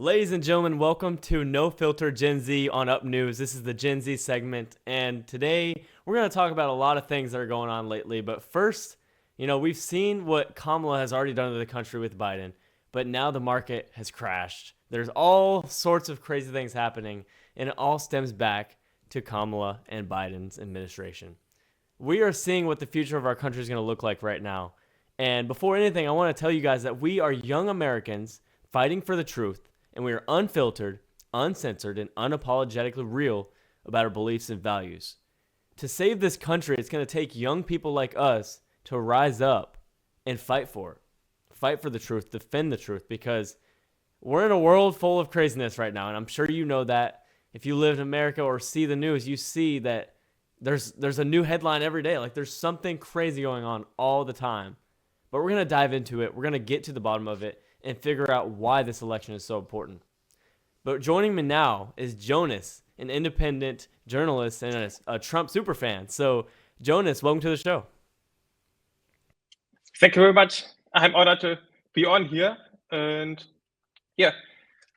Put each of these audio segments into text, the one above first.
Ladies and gentlemen, welcome to No Filter Gen Z on Up News. This is the Gen Z segment, and today we're going to talk about a lot of things that are going on lately. But first, we've seen what Kamala has already done to the country with Biden, but now the market has crashed. There's all sorts of crazy things happening, and it all stems back to Kamala and Biden's administration. We are seeing what the future of our country is going to look like right now. And before anything, I want to tell you guys that we are young Americans fighting for the truth, and we are unfiltered, uncensored, and unapologetically real about our beliefs and values. To save this country, it's going to take young people like us to rise up and fight for it. Fight for the truth, defend the truth, because we're in a world full of craziness right now, and I'm sure you know that. If you live in America or see the news, you see that there's a new headline every day. Like, there's something crazy going on all the time. But we're going to dive into it. We're going to get to the bottom of it and figure out why this election is so important. But joining me now is Jonas, an independent journalist and a Trump superfan. So, Jonas, welcome to the show. Thank you very much. I'm honored to be on here. And yeah,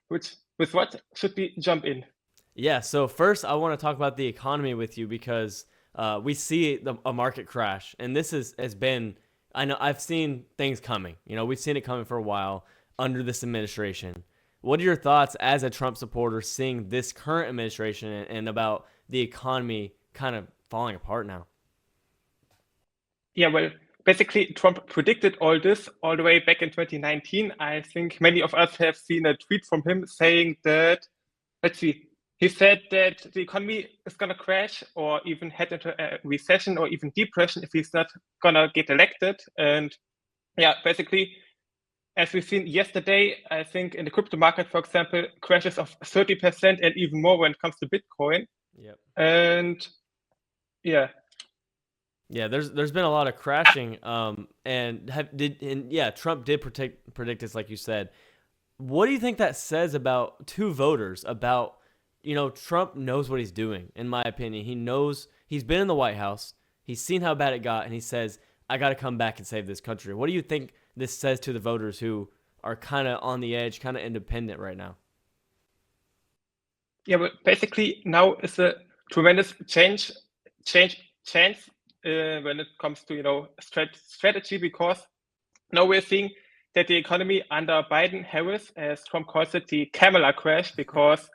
with what should we jump in? Yeah, so first I want to talk about the economy with you because we see a market crash. And this has been, I know I've seen things coming. We've seen it coming for a while under this administration. What are your thoughts as a Trump supporter seeing this current administration and about the economy kind of falling apart now? Yeah, well, basically, Trump predicted all this all the way back in 2019. I think many of us have seen a tweet from him saying that, let's see, he said that the economy is going to crash or even head into a recession or even depression if he's not going to get elected. And yeah, basically, as we've seen yesterday, I think in the crypto market, for example, crashes of 30% and even more when it comes to Bitcoin. Yep. And yeah. Yeah, there's been a lot of crashing, Trump did predict this, like you said. What do you think that says about two voters? About Trump knows what he's doing. In my opinion, he knows he's been in the White House. He's seen how bad it got, and he says, "I got to come back and save this country." What do you think this says to the voters who are kind of on the edge, kind of independent right now? Yeah, but basically now is a tremendous chance when it comes to strategy, because now we're seeing that the economy under Biden-Harris, as Trump calls it, the Kamala crash, because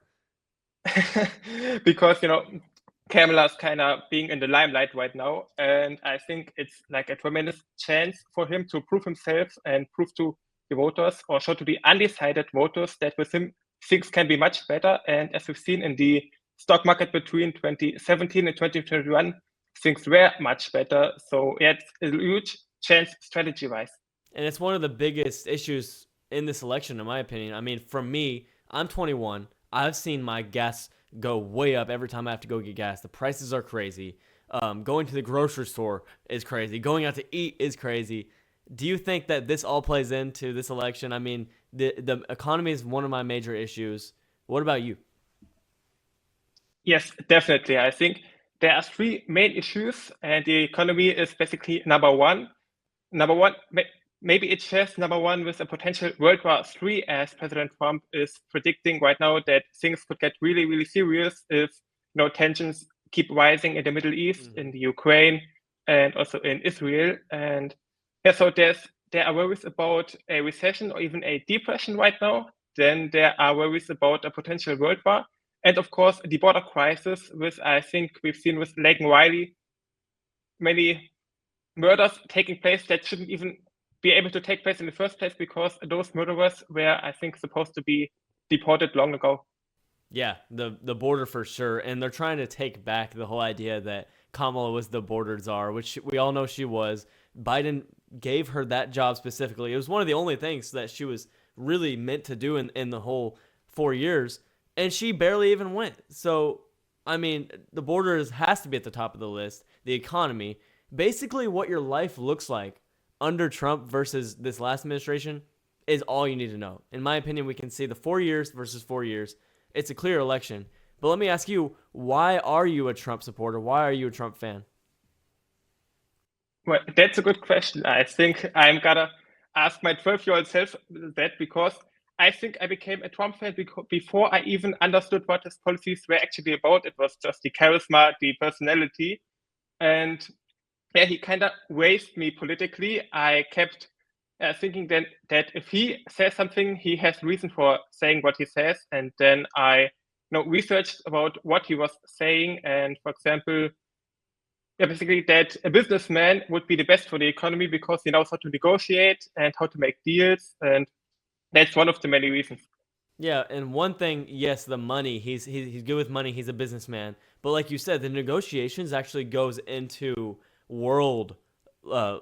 Kamala is kind of being in the limelight right now, and I think it's like a tremendous chance for him to prove himself and prove to the voters, or show to the undecided voters, that with him things can be much better. And as we've seen in the stock market between 2017 and 2021, things were much better. So yeah, it's a huge chance strategy-wise. And it's one of the biggest issues in this election, in my opinion. I mean, for me, I'm 21. I've seen my gas go way up every time I have to go get gas. The prices are crazy. Going to the grocery store is crazy. Going out to eat is crazy. Do you think that this all plays into this election? I mean, the economy is one of my major issues. What about you? Yes, definitely. I think there are three main issues, and the economy is basically number one. Maybe it shares number one with a potential World War III, as President Trump is predicting right now that things could get really, really serious if tensions keep rising in the Middle East, in the Ukraine, and also in Israel. And yeah, so there are worries about a recession or even a depression right now. Then there are worries about a potential world war. And of course, the border crisis, which I think we've seen with Laken Riley, many murders taking place that shouldn't even be able to take place in the first place, because those murderers were, I think, supposed to be deported long ago. Yeah, the border for sure. And they're trying to take back the whole idea that Kamala was the border czar, which we all know she was. Biden gave her that job specifically. It was one of the only things that she was really meant to do in the whole 4 years, and she barely even went. So, I mean, the border has to be at the top of the list. The economy, basically what your life looks like under Trump versus this last administration is all you need to know. In my opinion, we can see the 4 years versus 4 years. It's a clear election. But let me ask you, why are you a Trump supporter? Why are you a Trump fan? Well, that's a good question. I think I'm gonna ask my 12-year-old self that, because I think I became a Trump fan before I even understood what his policies were actually about. It was just the charisma, the personality. And yeah, he kind of raised me politically. I kept thinking then that if he says something, he has reason for saying what he says. And then I researched about what he was saying. And for example, yeah, basically that a businessman would be the best for the economy because he knows how to negotiate and how to make deals. And that's one of the many reasons. Yeah, and one thing, yes, the money. He's good with money. He's a businessman, but like you said, the negotiations actually goes into world uh,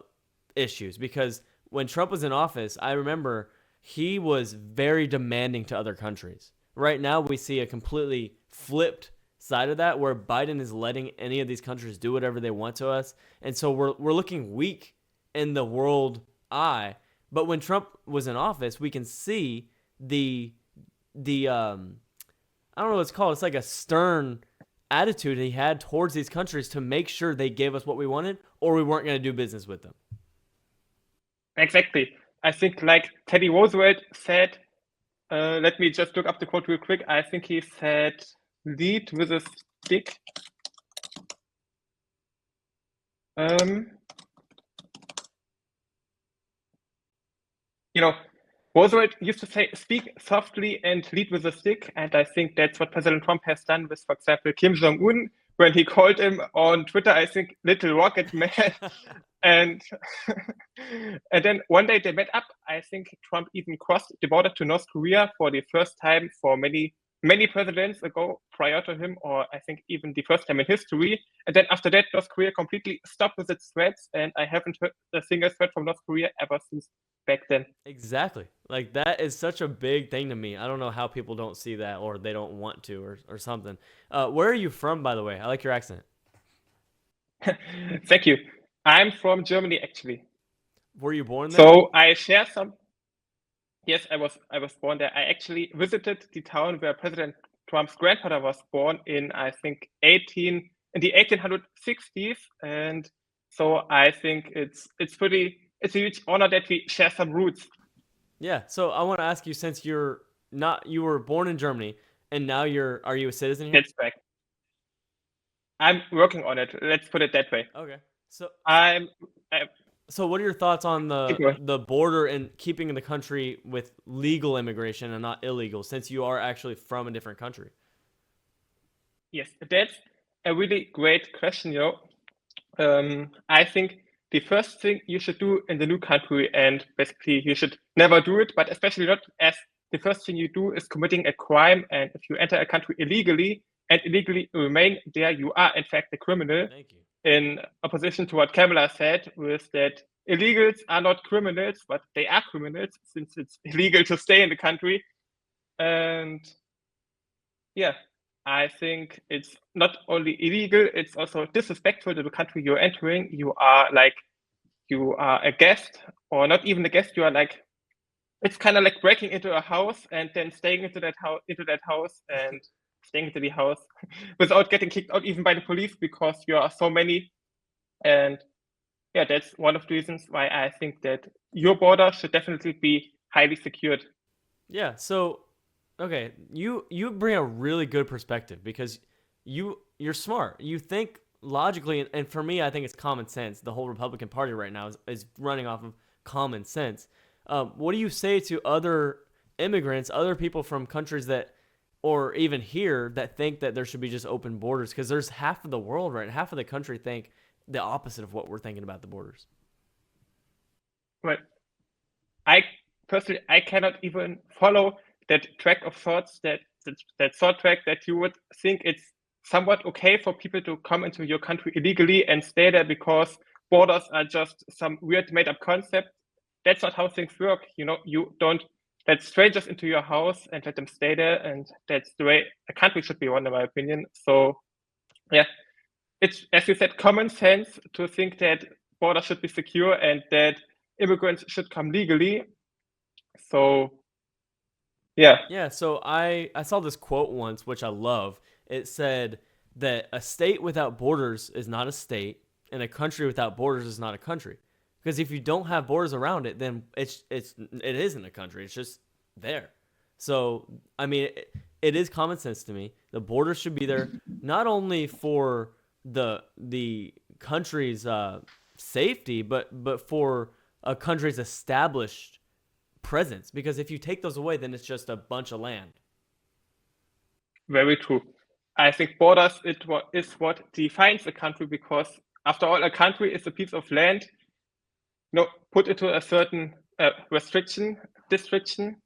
issues because when Trump was in office, I remember he was very demanding to other countries. Right now, we see a completely flipped side of that where Biden is letting any of these countries do whatever they want to us, and so we're looking weak in the world eye. But when Trump was in office, we can see the I don't know what it's called. It's like a stern attitude he had towards these countries to make sure they gave us what we wanted or we weren't going to do business with them. Exactly. I think like Teddy Roosevelt said, let me just look up the quote real quick. I think he said, lead with a stick. You know, Roosevelt used to say, speak softly and lead with a stick. And I think that's what President Trump has done with, for example, Kim Jong-un, when he called him on Twitter, I think, Little Rocket Man. and and then one day they met up. I think Trump even crossed the border to North Korea for the first time for many presidents ago prior to him, or I think even the first time in history. And then after that, North Korea completely stopped with its threats. And I haven't heard a single threat from North Korea ever since back then. Exactly. Like that is such a big thing to me. I don't know how people don't see that or they don't want to or something. Where are you from, by the way? I like your accent. Thank you. I'm from Germany, actually. Were you born there? So I share some. Yes, I was born there. I actually visited the town where President Trump's grandfather was born in, I think, 18 in the 1860s, and so I think it's a huge honor that we share some roots. Yeah. So I want to ask you, since you were born in Germany and now are you a citizen here? That's correct. I'm working on it. Let's put it that way. Okay. So I'm. I, So what are your thoughts on keep going. the border and keeping the country with legal immigration and not illegal, since you are actually from a different country? Yes, that's a really great question. I think the first thing you should do in the new country, and basically you should never do it, but especially not as the first thing you do is committing a crime. And if you enter a country illegally and illegally remain there, you are in fact a criminal. Thank you. In opposition to what Kamala said, was that illegals are not criminals, but they are criminals since it's illegal to stay in the country. And yeah, I think it's not only illegal, it's also disrespectful to the country you're entering. You are a guest, or not even a guest, you are like, it's kind of like breaking into a house and then staying into that house and staying into the house without getting kicked out even by the police because you are so many. And yeah, that's one of the reasons why I think that your border should definitely be highly secured. Yeah. So, okay, you bring a really good perspective because you're smart. You think logically, and for me, I think it's common sense. The whole Republican Party right now is running off of common sense. What do you say to other immigrants, other people from countries that, or even here, that think that there should be just open borders? Because there's half of the world, right? Half of the country think the opposite of what we're thinking about the borders. But I personally, I cannot even follow that track of thoughts, that thought track that you would think it's somewhat okay for people to come into your country illegally and stay there because borders are just some weird made up concept. That's not how things work. You don't let strangers into your house and let them stay there, and that's the way a country should be run, in my opinion. So yeah, it's, as you said, common sense to think that borders should be secure and that immigrants should come legally. So yeah, Yeah, so I saw this quote once, which I love. It said that a state without borders is not a state, and a country without borders is not a country. Because if you don't have borders around it, then it isn't a country. It's just there. So, I mean, it is common sense to me. The border should be there not only for the country's safety, but for a country's established presence. Because if you take those away, then it's just a bunch of land. Very true. I think borders is what defines a country, because after all, a country is a piece of land, put into a certain distriction,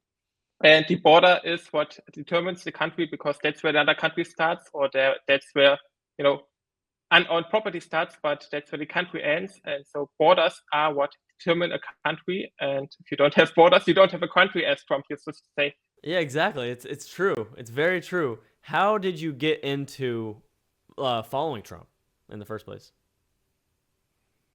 and the border is what determines the country, because that's where another country starts, or that's where unowned property starts, but that's where the country ends. And so borders are what determine a country. And if you don't have borders, you don't have a country, as Trump used to say. Yeah, exactly. It's true. It's very true. How did you get into following Trump in the first place?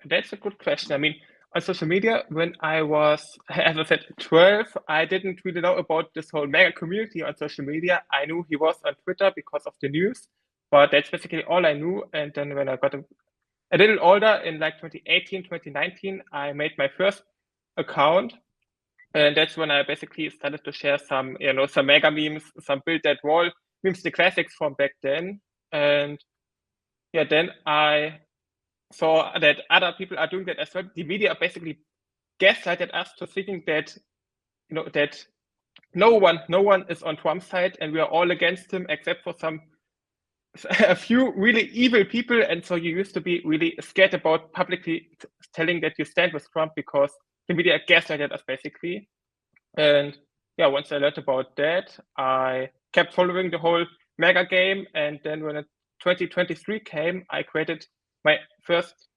That's a good question. I mean, on social media, when I was, as I said, 12, I didn't really know about this whole mega community on social media. I knew he was on Twitter because of the news, but that's basically all I knew. And then when I got a little older, in like 2018, 2019, I made my first account. And that's when I basically started to share some mega memes, some build that wall memes, the classics from back then. And yeah, then I saw that other people are doing that as well. The media basically gaslighted us to thinking that that no one is on Trump's side, and we are all against him except for a few really evil people. And so you used to be really scared about publicly telling that you stand with Trump, because the media gaslighted us basically. And yeah, once I learned about that, I kept following the whole mega game. And then when 2023 came, I created my first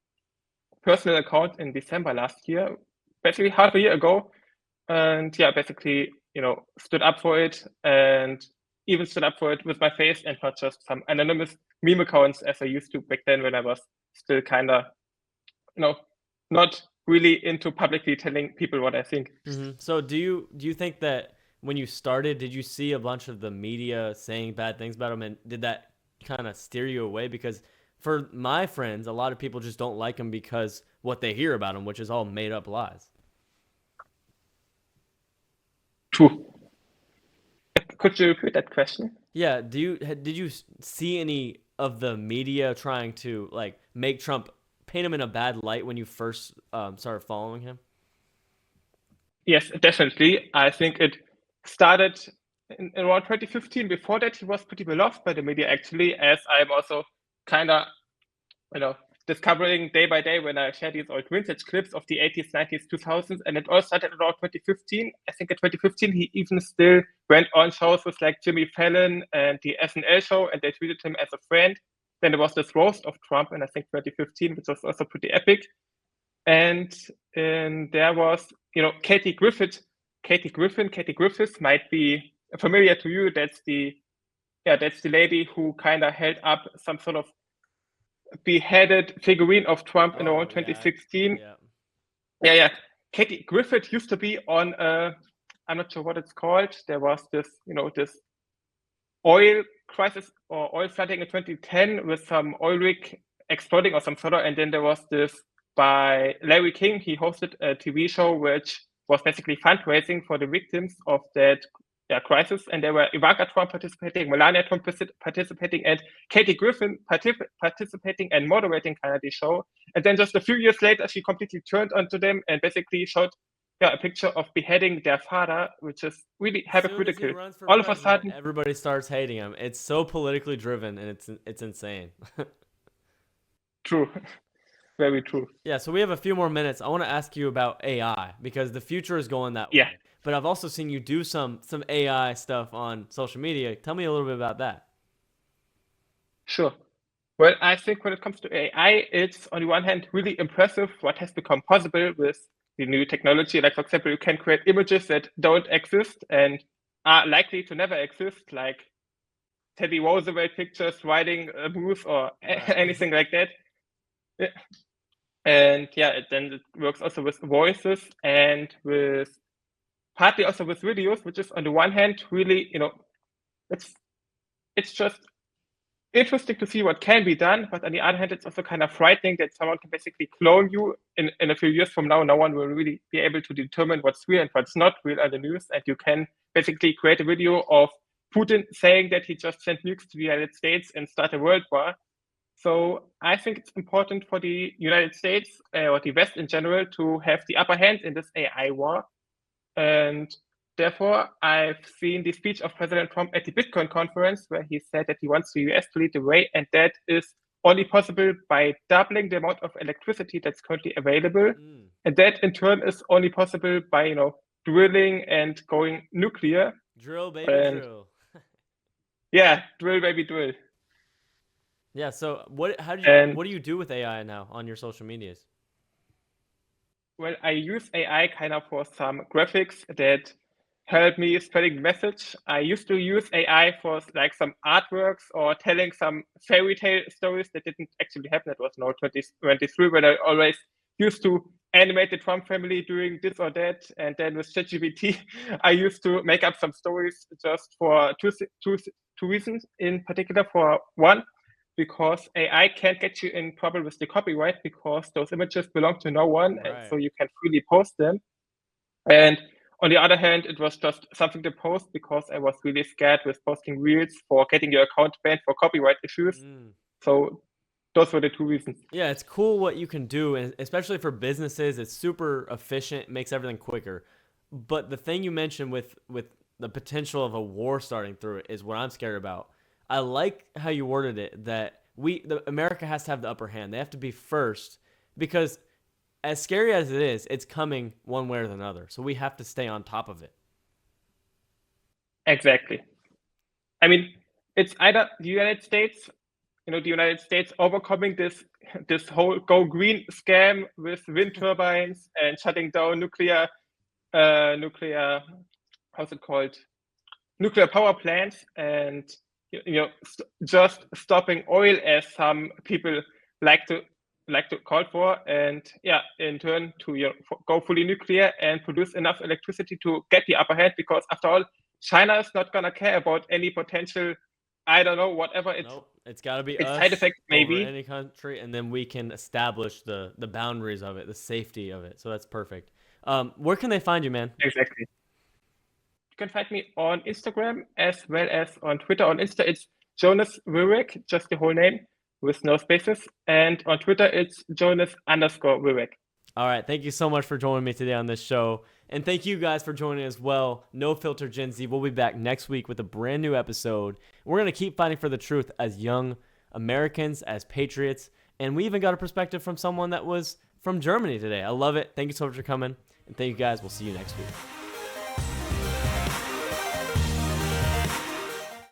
personal account in December last year, basically half a year ago. And yeah, basically, stood up for it, and even stood up for it with my face, and not just some anonymous meme accounts as I used to back then, when I was still kind of, not really into publicly telling people what I think. Mm-hmm. So do you think that when you started, did you see a bunch of the media saying bad things about him, and did that kind of steer you away? Because for my friends, a lot of people just don't like him because what they hear about him, which is all made up lies. True. Could you repeat that question? Yeah. Did you see any of the media trying to like make Trump, paint him in a bad light when you first started following him? Yes, definitely. I think it started in around 2015. Before that, he was pretty beloved by the media, actually, as I'm also kind of, discovering day by day when I share these old vintage clips of the 80s, 90s, 2000s. And it all started around 2015. I think in 2015, he even still went on shows with like Jimmy Fallon and the SNL show, and they treated him as a friend. Then there was this roast of Trump in, I think, 2015, which was also pretty epic. And there was, Katie Griffith might be familiar to you. That's the lady who kind of held up some sort of beheaded figurine of Trump in around 2016. Yeah. Katie Griffith used to be on I'm not sure what it's called. There was this, this oil crisis or oil flooding in 2010 with some oil rig exploding or some sort of, and then there was this by Larry King. He hosted a TV show which was basically fundraising for the victims of that crisis, and there were Ivanka Trump participating, Melania Trump participating, and Katie Griffin participating and moderating kind of the show. And then just a few years later, she completely turned onto them and basically showed a picture of beheading their father, which is really hypocritical. All of a sudden, everybody starts hating him. It's so politically driven, and it's insane. True. Very true. Yeah, so we have a few more minutes. I want to ask you about AI, because the future is going that way. But I've also seen you do some AI stuff on social media. Tell me a little bit about that. Sure. Well, I think when it comes to AI, it's on the one hand really impressive what has become possible with the new technology. Like, for example, you can create images that don't exist and are likely to never exist, like Teddy Roosevelt pictures riding a moose or anything like that. And then it works also with voices and with partly also with videos, which is on the one hand really, it's just interesting to see what can be done, but on the other hand, it's also kind of frightening that someone can basically clone you in a few years from now. No one will really be able to determine what's real and what's not real on the news. And you can basically create a video of Putin saying that he just sent nukes to the United States and start a world war. So I think it's important for the United States or the West in general to have the upper hand in this AI war. And therefore, I've seen the speech of President Trump at the Bitcoin conference where he said that he wants the US to lead the way, and that is only possible by doubling the amount of electricity that's currently available. And that in turn is only possible by, drilling and going nuclear. Drill, baby, drill. Yeah, drill, baby, drill. Yeah, so what do you do with AI now on your social medias? Well, I use AI kind of for some graphics that help me spreading the message. I used to use AI for like some artworks or telling some fairy tale stories that didn't actually happen. It was now 2023 when I always used to animate the Trump family doing this or that. And then with ChatGPT, I used to make up some stories just for two reasons in particular. For one, because AI can't get you in trouble with the copyright because those images belong to no one, Right. and so you can freely post them. And on the other hand, it was just something to post because I was really scared with posting reels for getting your account banned for copyright issues. So those were the two reasons. Yeah, it's cool what you can do, and especially for businesses, it's super efficient, makes everything quicker. But the thing you mentioned with the potential of a war starting through it is what I'm scared about. I like how you worded it, that America has to have the upper hand. They have to be first, because as scary as it is, it's coming one way or another. So we have to stay on top of it. Exactly. I mean, it's either the United States, overcoming this whole go green scam with wind turbines and shutting down nuclear, how's it called? Nuclear power plants, and just stopping oil, as some people like to call for, and in turn to go fully nuclear and produce enough electricity to get the upper hand, because after all, China is not gonna care about any potential, I don't know, whatever it's got to be its us side effects maybe over any country, and then we can establish the boundaries of it, the safety of it. So that's perfect. Where can they find you, man? Exactly. You can find me on Instagram as well as on Twitter. On Insta, it's Jonas Wirek, just the whole name with no spaces. And on Twitter, it's Jonas_Wirek. All right. Thank you so much for joining me today on this show. And thank you guys for joining as well. No Filter Gen Z. We'll be back next week with a brand new episode. We're going to keep fighting for the truth as young Americans, as patriots. And we even got a perspective from someone that was from Germany today. I love it. Thank you so much for coming. And thank you guys. We'll see you next week.